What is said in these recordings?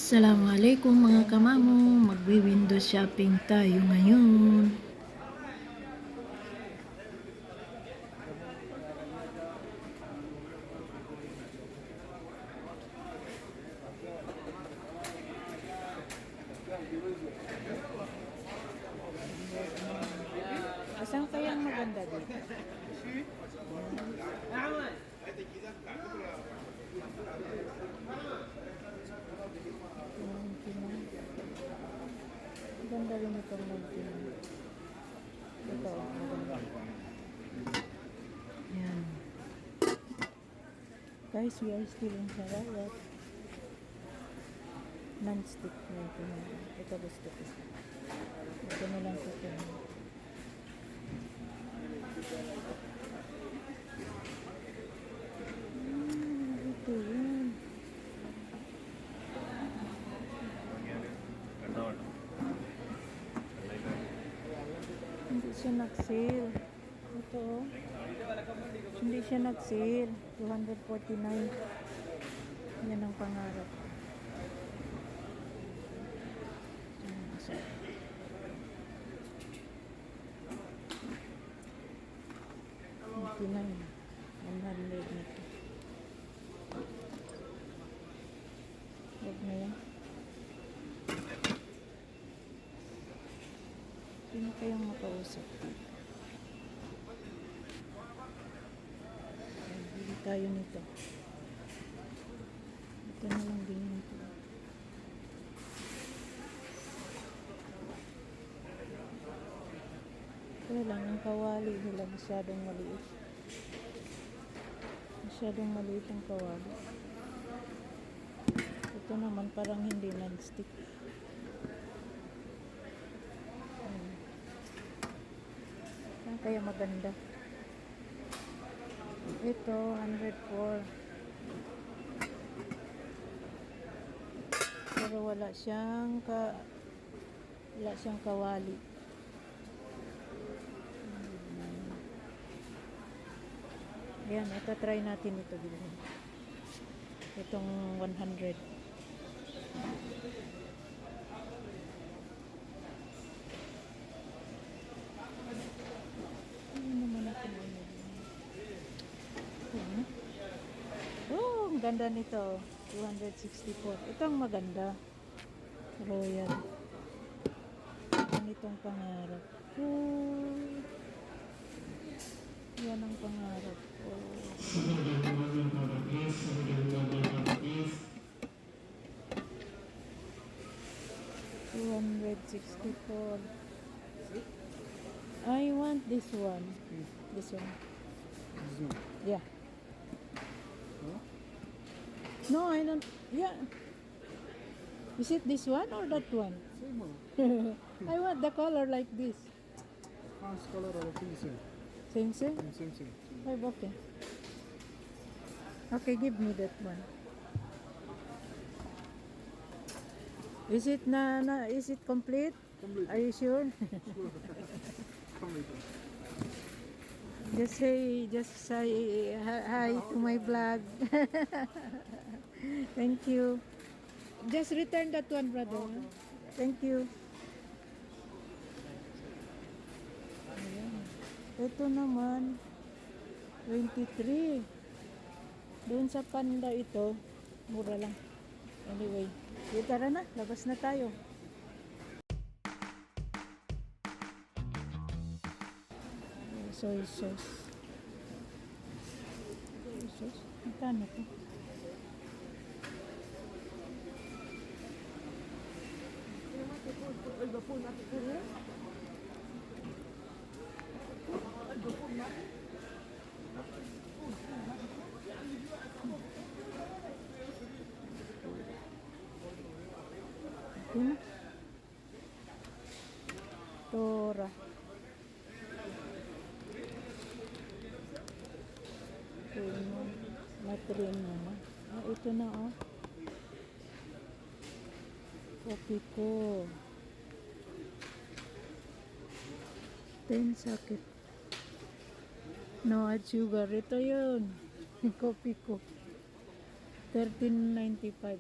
Assalamualaikum mga kamamo, magwi-window shopping tayo ngayon. Asan kayang maganda dito? Ganda rin itong 99. Ito, maganda. Yan. Guys, we are still in Sarawak. Non-stick na ito. Ito gusto ko. Ito na lang ito. Ito yun. Hindi siya nag-sale. Ito oh. Hindi siya nag-sale. 249. Yan ang pangarap. $99. 100 nito. Huwag na yan. Sino kayang makausap dito? Bili tayo nito. Ito na lang din nito. Kaya lang, ang kawali nila masyadong maliit. Masyadong maliit ang kawali. Ito naman parang hindi non-stick. Saan kaya maganda? Ito, 104. Pero wala siyang kawali. Ayan, ito try natin ito bilhin. Itong 100. Ano naman ako bilhin? Oh, ang ganda nito. 264. Ito ang maganda. Royal. Ganitong pangarap. Oh. Yan ang pangarap ko. 264. I want this one. This one. Yeah. No, I don't. Yeah. Is it this one or that one? Same one. I want the color like this. Hans color or same. Same, same? Same. Oh, okay. Okay, give me that one. Is it is it complete? Complete. Are you sure? Complete. Just say hi to my vlog. Thank you. Just return that one, brother. Thank you. Ayan. Ito naman 23. Doon sa Panda ito, mura lang. Anyway, tara na, labas na tayo. Soy sauce. Soy sauce? Magkano to? Ano? Tora. Matrin naman. Ah, ito na oh. Kopi ko. 10 sakit. No add sugar. Ito yun. Kopi ko. 13.95.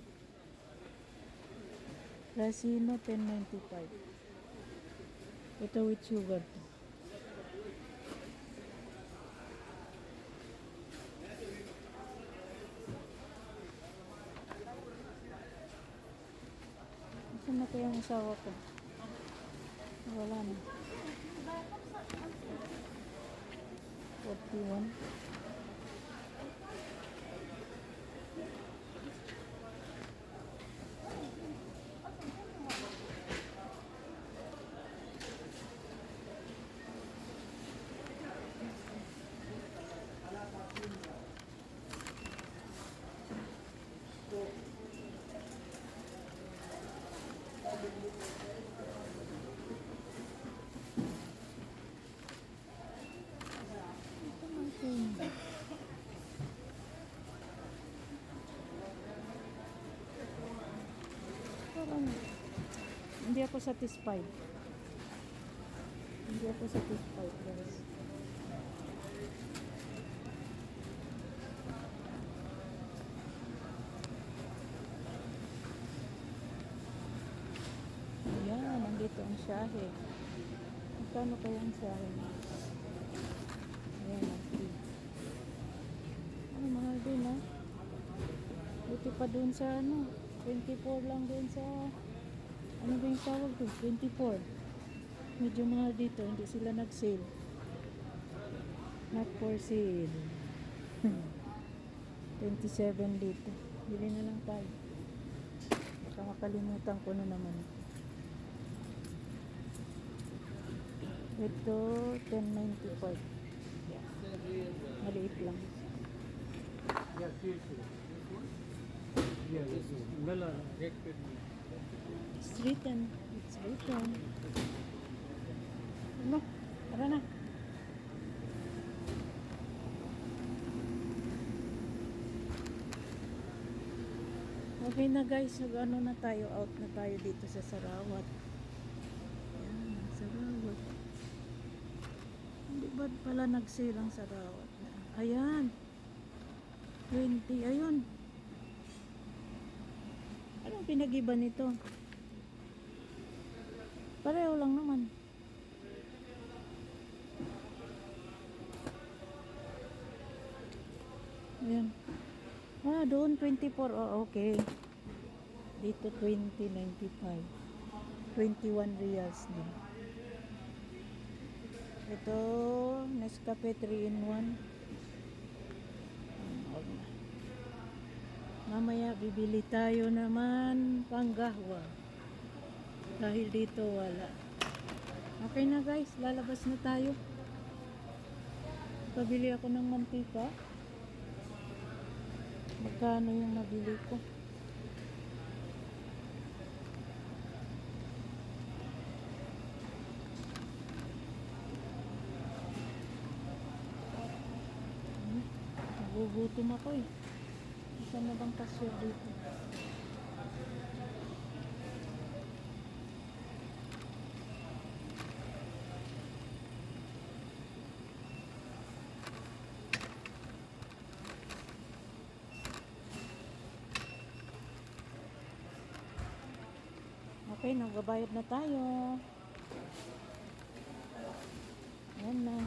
Racino 10.95. Ito with sugar. Saan na kaya ang asawa ko? Wala na. 41. Okay. Parang hindi ako satisfied. Hindi ako satisfied, guys. Ayan, nandito ang shahe. Magkano kaya ang shahe? Ayan, ang tea. Ano, mahal din, ha? Buti pa dun sa, 24 lang dun sa, ano ba yung tawag dun? 24. Medyo mahal dito, hindi sila nag-sale. Not for sale. 27 dito. Bili na lang tayo. Baka makalimutan ko na naman. Ito, 10.95. Yeah. Maliit lang. Yes, yes, yes. Yeah, this is Mela. It's written. It's written. Ano? Tara na. Okay na guys, nag-ano na tayo, out na tayo dito sa Sarawat. Ayan, Sarawat. Hindi ba pala nag-sale ang Sarawat na? Ayan. 20, ayun. Anong pinag-iba nito? Pareho lang naman. Ayan. Ah, doon 24. Oh, okay. Dito 20.95. 21 reals din. Ito, Nescafe 3 in 1. Mamaya bibili tayo naman panggahwa. Dahil dito wala. Okay na guys, lalabas na tayo. Pabili ako ng mantika. Magkano yung nabili ko? Nagugutom ako eh. Saan na bang cashier dito? Okay, nagbabayad na tayo. Yan na.